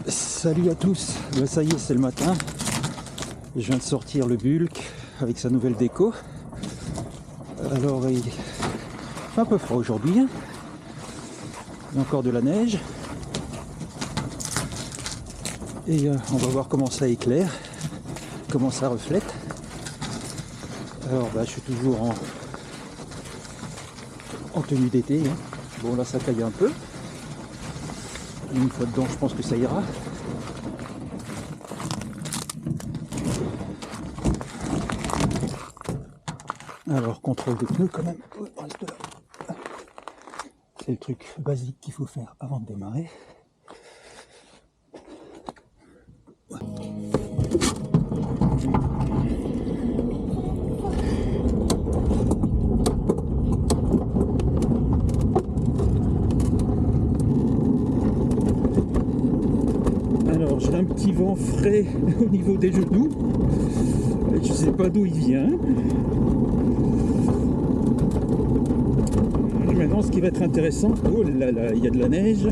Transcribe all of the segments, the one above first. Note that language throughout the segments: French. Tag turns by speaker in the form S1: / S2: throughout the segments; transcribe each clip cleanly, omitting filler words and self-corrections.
S1: Salut à tous, ça y est, c'est le matin. Je viens de sortir le Bulk avec sa nouvelle déco. Alors il fait un peu froid aujourd'hui, hein. Il y a encore de la neige. Et on va voir comment ça éclaire, comment ça reflète. Alors je suis toujours en tenue d'été, hein. Bon là ça caille un peu. Une fois dedans, je pense que ça ira. Alors, contrôle des pneus quand même. Reste là. C'est le truc basique qu'il faut faire avant de démarrer. Alors, j'ai un petit vent frais au niveau des genoux. Je sais pas d'où il vient. Maintenant, ce qui va être intéressant, oh là là, il y a de la neige.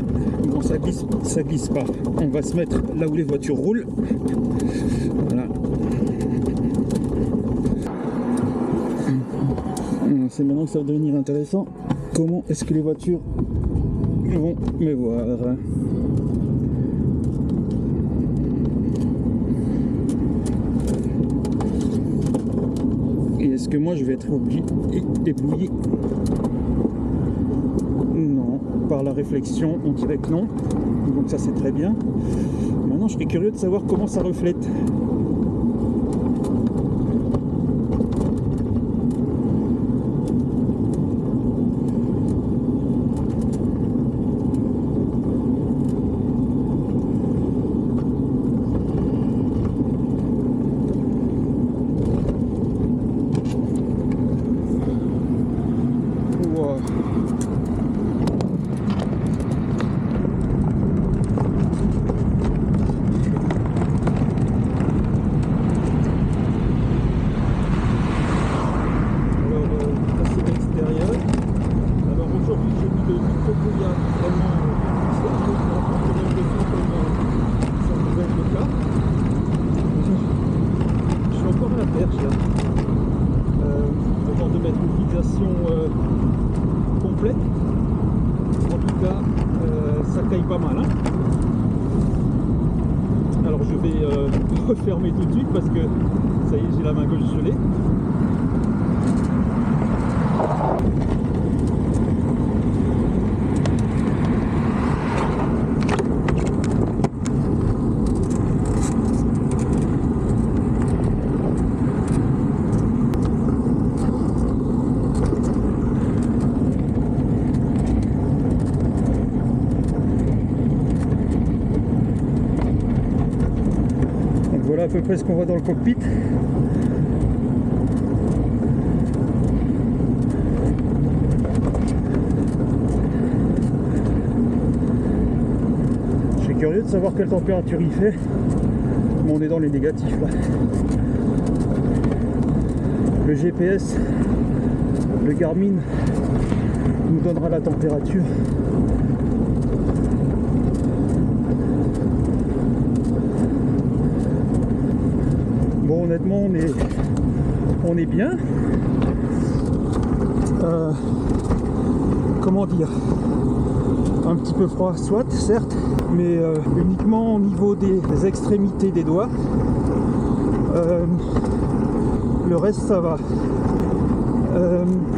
S1: Bon, ça glisse pas. On va se mettre là où les voitures roulent. Voilà. C'est maintenant que ça va devenir intéressant. Comment est-ce que les voitures vont me voir? Et est-ce que moi je vais être ébloui? Non, par la réflexion, on dirait que non. Donc ça c'est très bien. Maintenant je serais curieux de savoir comment ça reflète. Wow. Avant de mettre une fixation complète. En tout cas, ça caille pas mal, hein. Alors je vais refermer tout de suite parce que ça y est, j'ai la main gauche gelée. Voilà à peu près ce qu'on voit dans le cockpit. Je suis curieux de savoir quelle température il fait. Bon, on est dans les négatifs là. Le GPS, le Garmin nous donnera la température. Bon, honnêtement, on est bien. Comment dire? Un petit peu froid, soit, certes, mais uniquement au niveau des extrémités des doigts. Le reste, ça va.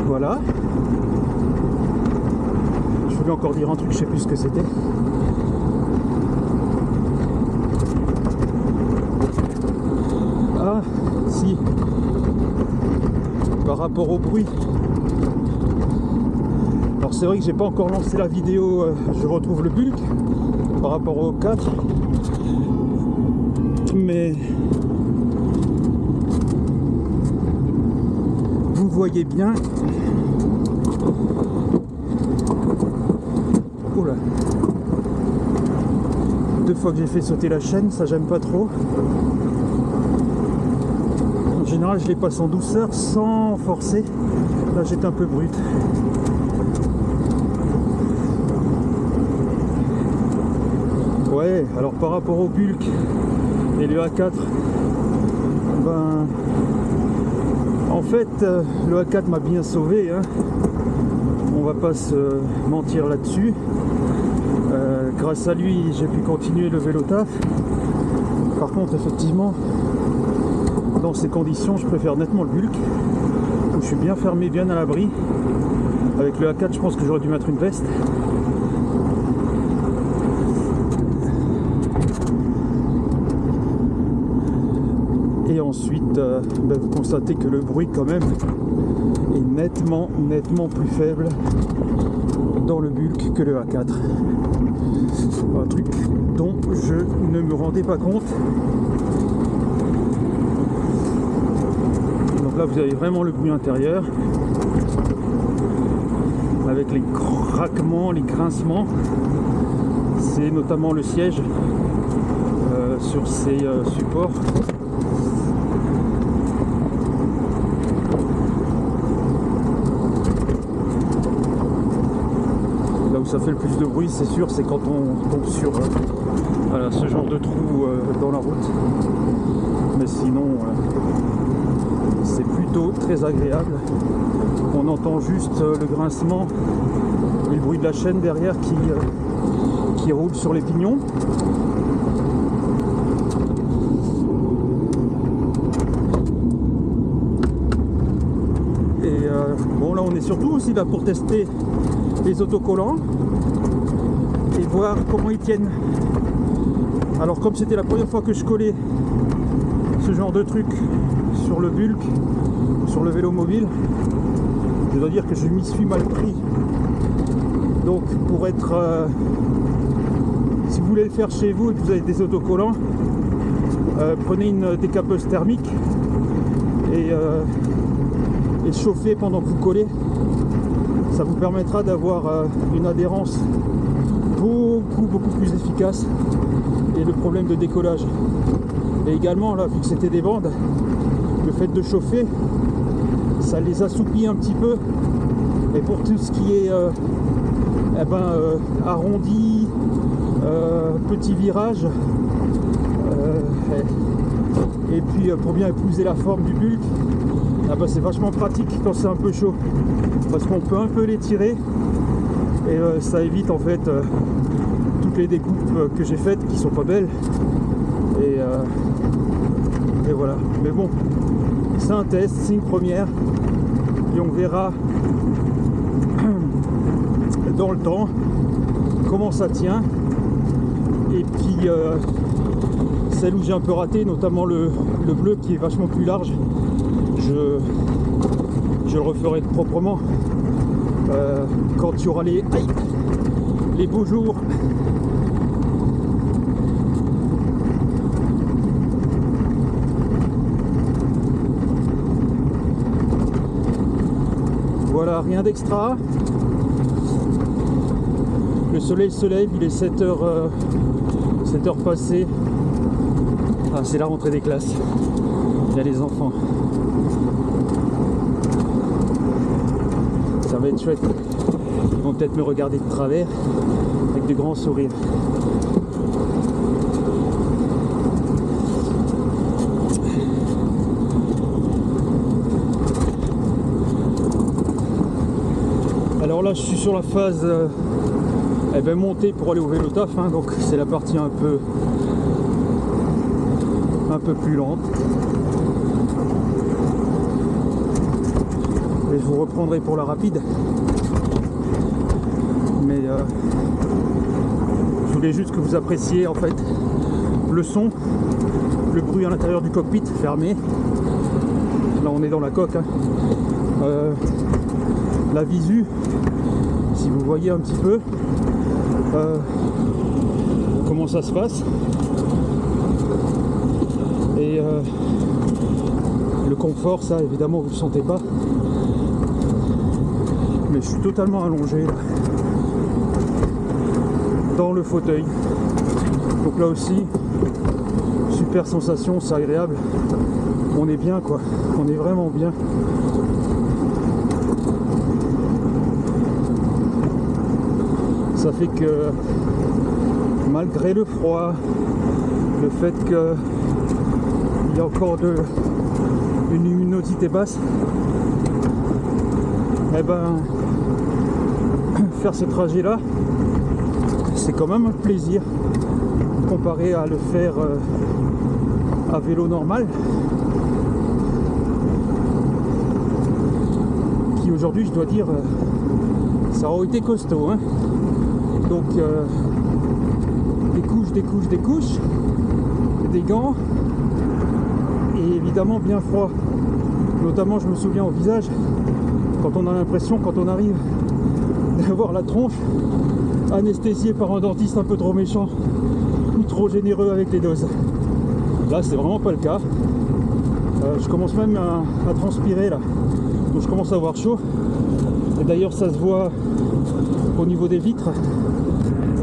S1: Voilà. Je voulais encore dire un truc, je sais plus ce que c'était. Ah, si. Par rapport au bruit. Alors c'est vrai que j'ai pas encore lancé la vidéo, je retrouve le Bulk par rapport au 4. Mais vous voyez bien. Oula. 2 fois que j'ai fait sauter la chaîne, ça j'aime pas trop. En général, je les passe en douceur sans forcer. Là, j'étais un peu brut. Ouais, alors par rapport au Bulk et le A4, ben en fait le A4 m'a bien sauvé, hein. On va pas se mentir là-dessus. Grâce à lui j'ai pu continuer le vélo taf. Par contre effectivement dans ces conditions je préfère nettement le Bulk où je suis bien fermé, bien à l'abri. Avec le A4 je pense que j'aurais dû mettre une veste. Et ensuite vous constatez que le bruit quand même est nettement plus faible dans le Bulk que le A4. Un truc dont je ne me rendais pas compte. Donc là vous avez vraiment le bruit intérieur avec les craquements, les grincements. C'est notamment le siège sur ces supports. Là où ça fait le plus de bruit, c'est sûr, c'est quand on tombe sur voilà, ce genre de trou dans la route. Mais sinon, c'est plutôt très agréable. On entend juste le grincement et le bruit de la chaîne derrière qui roule sur les pignons. Et bon, là on est surtout aussi là pour tester les autocollants et voir comment ils tiennent. Alors comme c'était la première fois que je collais ce genre de truc sur le Bulk, sur le vélo mobile, je dois dire que je m'y suis mal pris. Donc pour être si vous voulez le faire chez vous et que vous avez des autocollants, prenez une décapeuse thermique et chauffez pendant que vous collez. Ça vous permettra d'avoir une adhérence beaucoup plus efficace et le problème de décollage. Et également là, vu que c'était des bandes, le fait de chauffer ça les assouplit un petit peu. Et pour tout ce qui est arrondi, petit virage, et puis pour bien épouser la forme du Bulk, c'est vachement pratique quand c'est un peu chaud parce qu'on peut un peu l'étirer et ça évite en fait toutes les découpes que j'ai faites qui sont pas belles et voilà. Mais bon, c'est un test, c'est une première et on verra dans le temps comment ça tient. Et puis celle où j'ai un peu raté, notamment le bleu qui est vachement plus large, je le referai proprement quand il y aura les beaux jours. Voilà, rien d'extra. Le soleil se lève, il est 7h passées. Ah, c'est la rentrée des classes. Il y a les enfants. Ça va être chouette. Ils vont peut-être me regarder de travers avec de grands sourires. Alors là je suis sur la phase montée pour aller au vélo taf, hein, donc c'est la partie un peu plus lente. Et je vous reprendrai pour la rapide. Mais je voulais juste que vous appréciez en fait le son, le bruit à l'intérieur du cockpit fermé. Là on est dans la coque, hein. La visu, si vous voyez un petit peu comment ça se passe, et le confort, ça évidemment vous ne le sentez pas, mais je suis totalement allongé là, dans le fauteuil, donc là aussi super sensation, c'est agréable, on est bien quoi, on est vraiment bien. Ça fait que malgré le froid, le fait qu'il y a encore une luminosité basse, eh ben, faire ce trajet là, c'est quand même un plaisir comparé à le faire à vélo normal, qui aujourd'hui, je dois dire, ça aurait été costaud, hein. Donc des couches, des gants, et évidemment bien froid. Notamment, je me souviens au visage, quand on a l'impression, quand on arrive, d'avoir la tronche anesthésiée par un dentiste un peu trop méchant ou trop généreux avec les doses. Là, c'est vraiment pas le cas. Je commence même à transpirer là, donc je commence à avoir chaud. Et d'ailleurs, ça se voit au niveau des vitres,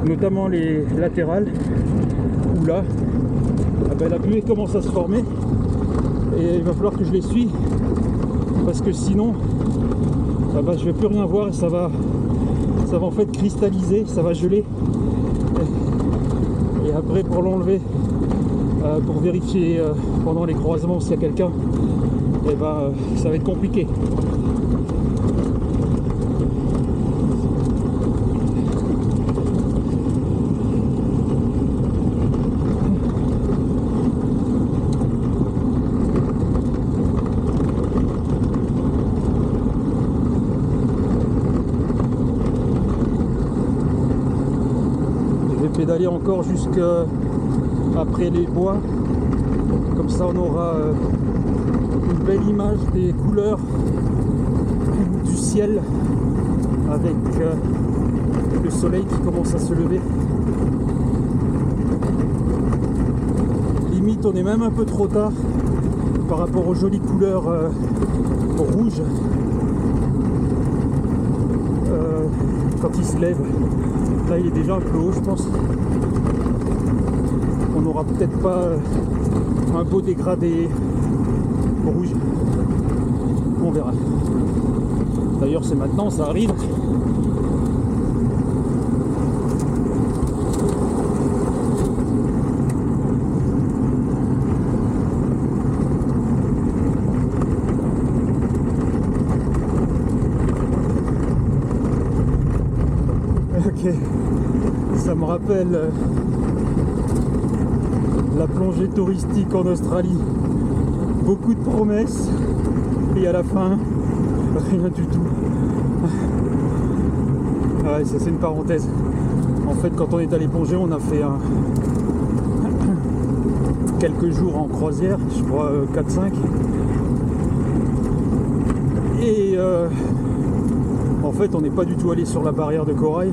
S1: notamment les latérales, où là, la buée commence à se former, et il va falloir que je l'essuie, parce que sinon, je vais plus rien voir, et ça va en fait cristalliser, ça va geler. Et après, pour l'enlever, pour vérifier pendant les croisements s'il y a quelqu'un, ça va être compliqué. Pédaler encore jusqu'après les bois, comme ça on aura une belle image des couleurs du ciel avec le soleil qui commence à se lever. Limite, on est même un peu trop tard par rapport aux jolies couleurs rouges quand il se lève. Là, il est déjà un peu haut, je pense. On n'aura peut-être pas un beau dégradé rouge. On verra. D'ailleurs, c'est maintenant, ça arrive. Ok, ça me rappelle la plongée touristique en Australie. Beaucoup de promesses et à la fin, rien du tout. Ouais, ça c'est une parenthèse. En fait, quand on est allé plonger, on a fait quelques jours en croisière, je crois 4-5. Et en fait, on n'est pas du tout allé sur la barrière de corail,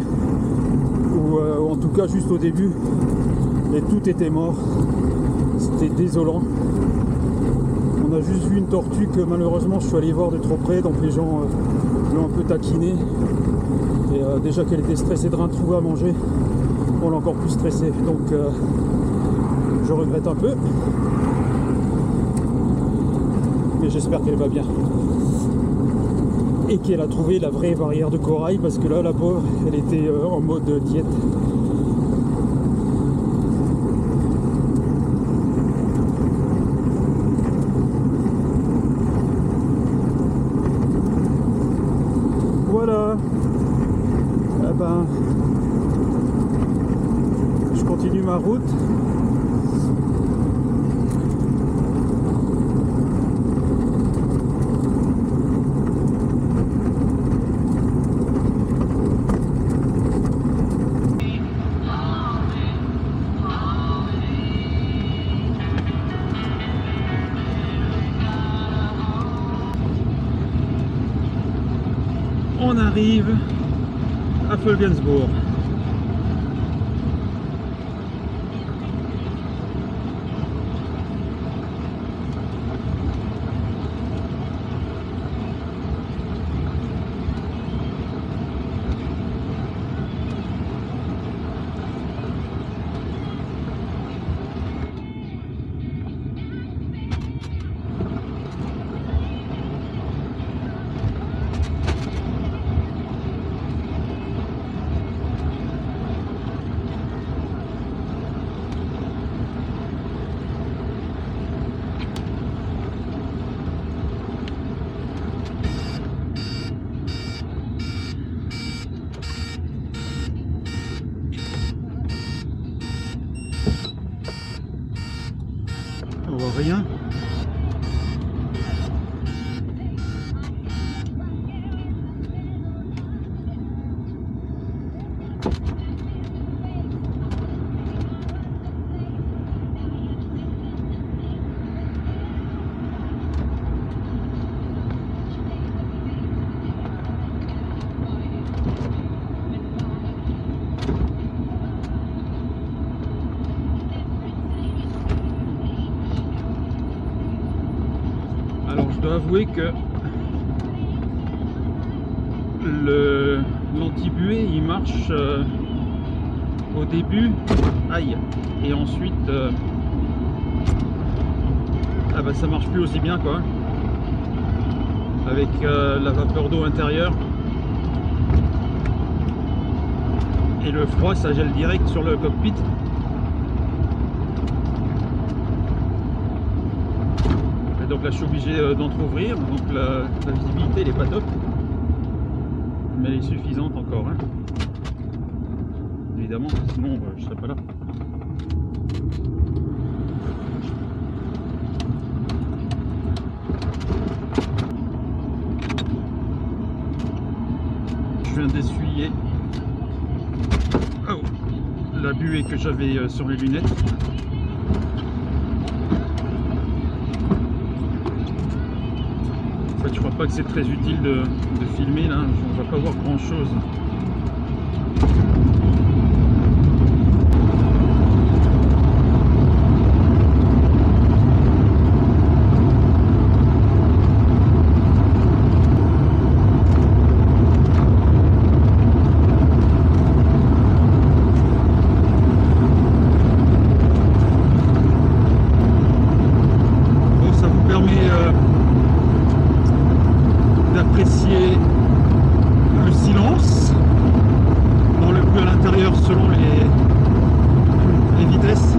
S1: ou en tout cas juste au début, et tout était mort. C'était désolant. On a juste vu une tortue que malheureusement je suis allé voir de trop près, donc les gens l'ont un peu taquiné. Et déjà qu'elle était stressée de rien trouver à manger, on l'a encore plus stressée. Donc je regrette un peu. Mais j'espère qu'elle va bien. Et qu'elle a trouvé la vraie barrière de corail, parce que là, la pauvre, elle était en mode diète. Voilà. Eh ben, je continue ma route. On arrive à Fulgensburg. voit rien. Alors je dois avouer que l'anti-buée il marche au début, aïe, et ensuite ah bah ça marche plus aussi bien quoi, avec la vapeur d'eau intérieure et le froid ça gèle direct sur le cockpit. Donc là je suis obligé d'entrouvrir, donc la visibilité elle est pas top, mais elle est suffisante encore, hein. Évidemment, sinon je serais pas là. Je viens d'essuyer la buée que j'avais sur les lunettes. Je crois pas que c'est très utile de filmer là, on va pas voir grand chose. Bon, ça vous permet d'apprécier le silence dans le bruit à l'intérieur selon les vitesses.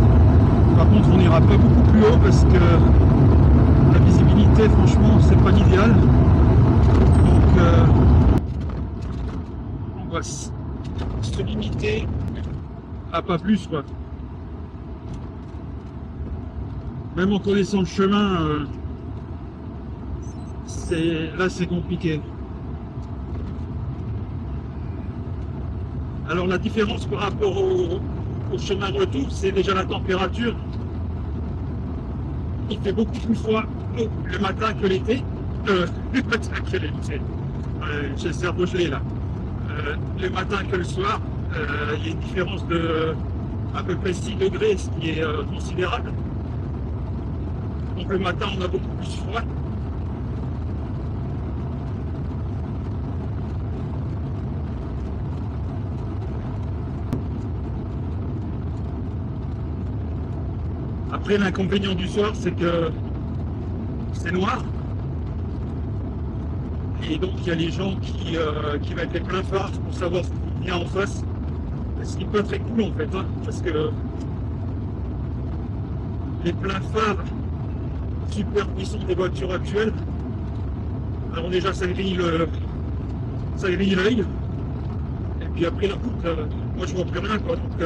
S1: Par contre on n'ira pas beaucoup plus haut parce que la visibilité franchement c'est pas l'idéal, donc on va se limiter à pas plus quoi. Même en connaissant le chemin, là c'est compliqué. Alors la différence par rapport au chemin de retour, c'est déjà la température. Il fait beaucoup plus froid le matin que l'été. Le matin que l'été. J'ai le cerveau gelé là. Le matin que le soir, il y a une différence de à peu près 6 degrés, ce qui est considérable. Donc le matin on a beaucoup plus froid. Après, l'inconvénient du soir, c'est que c'est noir. Et donc, il y a les gens qui mettent les pleins phares pour savoir ce qui vient en face. Ce qui n'est pas très cool, en fait, hein, parce que les pleins phares super puissants des voitures actuelles, alors déjà, ça grille l'œil. Et puis après, la route, moi, je vois plus rien, quoi. Donc,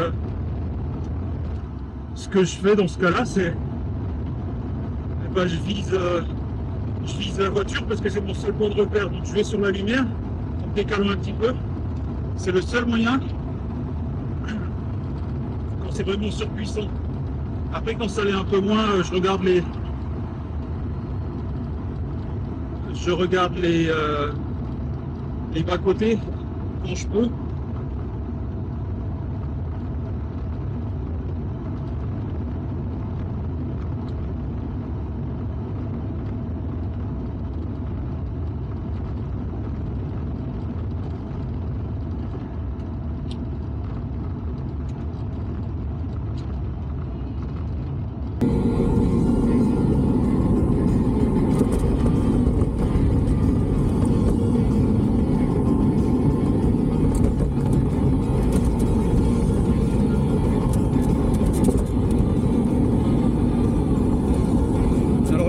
S1: ce que je fais dans ce cas-là, c'est je vise la voiture parce que c'est mon seul point de repère. Donc je vais sur la lumière, en me décalant un petit peu. C'est le seul moyen quand c'est vraiment surpuissant. Après, quand ça l'est un peu moins, je regarde les bas-côtés quand je peux.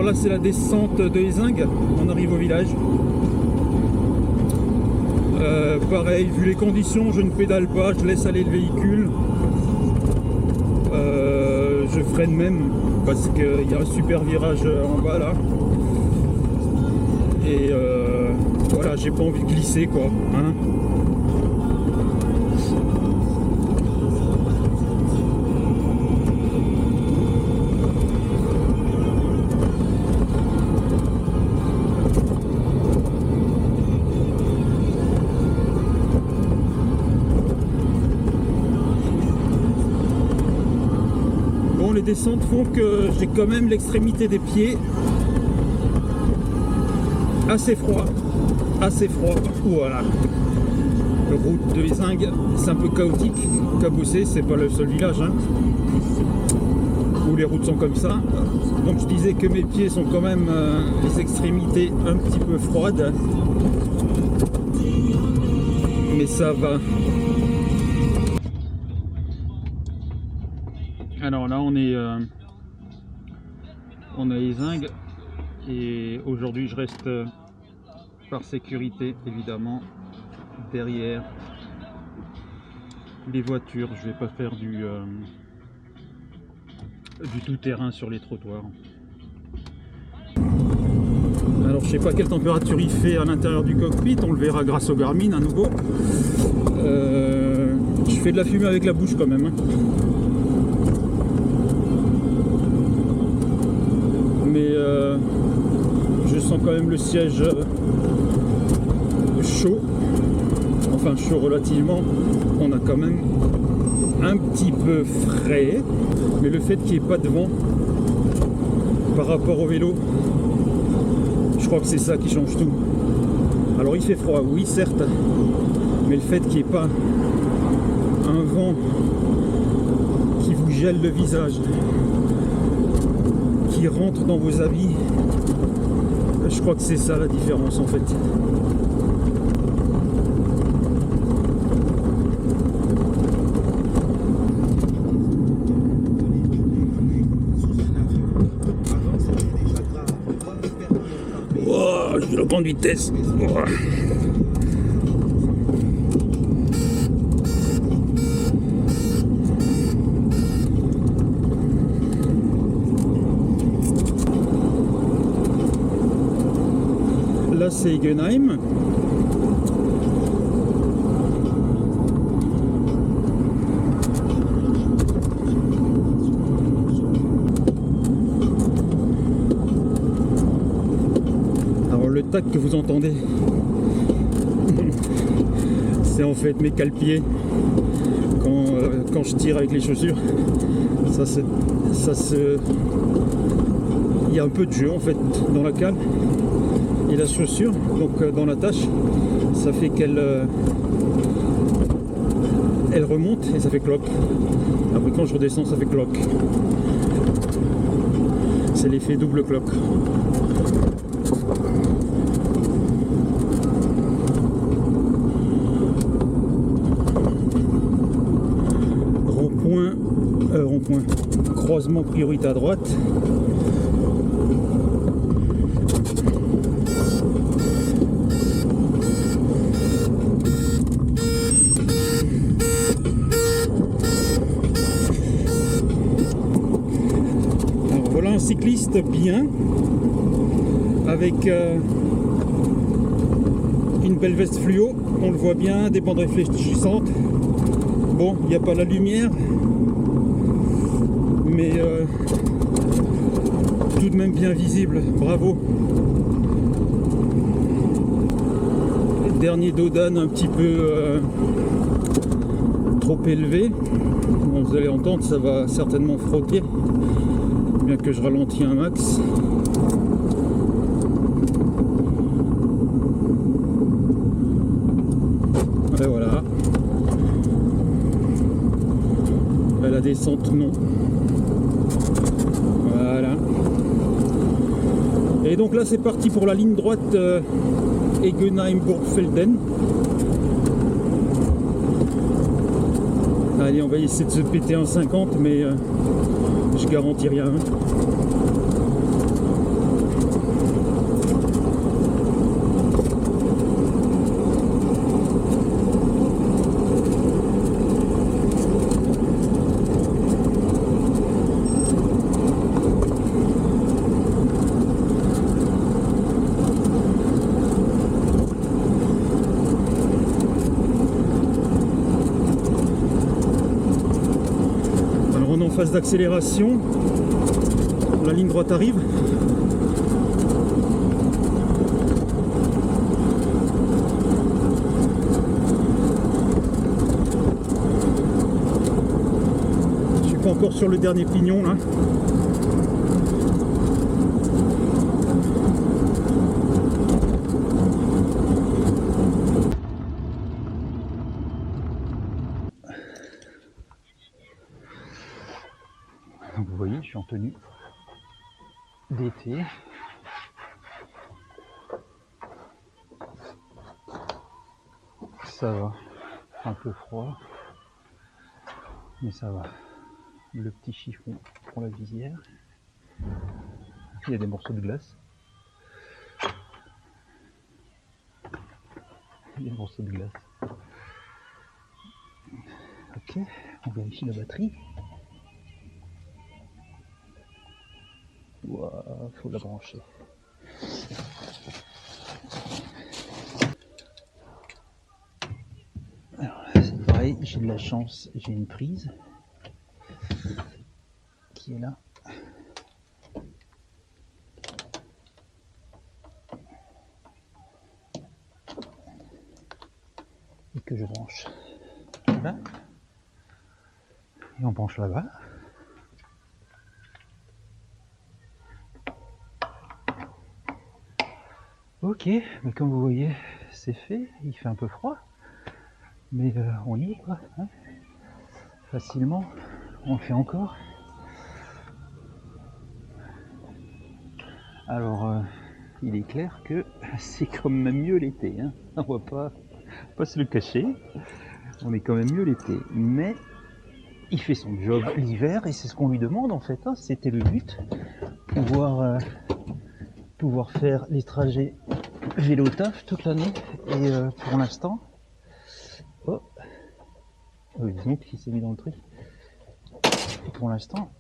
S1: Là c'est la descente de Ézingues, on arrive au village. Pareil, vu les conditions, je ne pédale pas, je laisse aller le véhicule. je freine même parce qu'il y a un super virage en bas là. Et voilà, j'ai pas envie de glisser quoi. Hein. Les descentes font que j'ai quand même l'extrémité des pieds assez froid, voilà. Le route de Ézingues, c'est un peu chaotique, cabossé, c'est pas le seul village hein, où les routes sont comme ça. Donc je disais que mes pieds sont quand même les extrémités un petit peu froides, mais ça va. Alors là on est à Ézingues et aujourd'hui je reste par sécurité évidemment derrière les voitures. Je vais pas faire du tout-terrain sur les trottoirs. Alors je sais pas quelle température il fait à l'intérieur du cockpit, on le verra grâce au Garmin à nouveau. Je fais de la fumée avec la bouche quand même hein. Mais je sens quand même le siège chaud, enfin chaud relativement. On a quand même un petit peu frais, mais le fait qu'il n'y ait pas de vent par rapport au vélo, je crois que c'est ça qui change tout. Alors il fait froid, oui certes, mais le fait qu'il n'y ait pas un vent qui vous gèle le visage, qui rentre dans vos habits, je crois que c'est ça la différence en fait. Oh, je suis à grande vitesse. Oh. Là c'est Egenheim. Alors le tac que vous entendez, c'est en fait mes cale-pieds quand je tire avec les chaussures. Il y a un peu de jeu en fait dans la cale et la chaussure, donc dans la tâche, ça fait qu'elle elle remonte et ça fait cloc. Après quand je redescends, ça fait cloc. C'est l'effet double cloc. Rond-point, croisement priorité à droite. Cycliste bien avec une belle veste fluo, on le voit bien, des bandes réfléchissantes. Bon, il n'y a pas la lumière, mais tout de même bien visible, bravo. Dernier dos d'âne un petit peu trop élevé, bon, vous allez entendre, ça va certainement frotter. Bien que je ralentis un max. Et voilà. À la descente, non. Voilà. Et donc là, c'est parti pour la ligne droite Egenheim-Burgfelden. Allez, on va essayer de se péter un 50, mais je garantis rien. en phase d'accélération. La ligne droite arrive. Je suis pas encore sur le dernier pignon là. Vous voyez, je suis en tenue d'été. Ça va, un peu froid, mais ça va. Le petit chiffon pour la visière. Il y a des morceaux de glace. Il y a des morceaux de glace. Ok, on vérifie la batterie. Wow, faut la brancher. Alors, c'est pareil, j'ai de la chance, j'ai une prise qui est là. Et que je branche là. Et on branche là-bas. Ok, mais comme vous voyez, c'est fait. Il fait un peu froid, mais on y est quoi. Hein, facilement, on le fait encore. Alors, il est clair que c'est quand même mieux l'été. Hein. On va pas se le cacher. On est quand même mieux l'été, mais il fait son job l'hiver et c'est ce qu'on lui demande en fait. Hein. C'était le but, pouvoir faire les trajets vélo taf toute l'année. Et pour l'instant, oh, donc il s'est mis dans le truc. Et pour l'instant,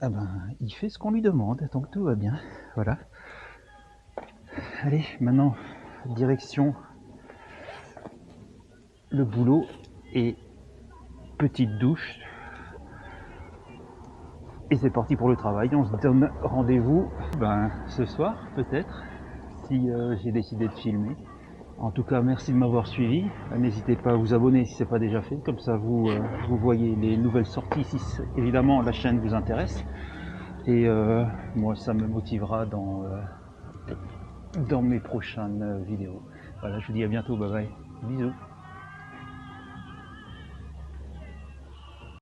S1: ah ben, il fait ce qu'on lui demande, donc tout va bien. Voilà. Allez, maintenant direction le boulot et petite douche. Et c'est parti pour le travail. On se donne rendez-vous ce soir peut-être, si j'ai décidé de filmer. En tout cas, merci de m'avoir suivi. N'hésitez pas à vous abonner si ce n'est pas déjà fait. Comme ça, vous voyez les nouvelles sorties si évidemment la chaîne vous intéresse. Et moi, ça me motivera dans mes prochaines vidéos. Voilà, je vous dis à bientôt. Bye bye. Bisous.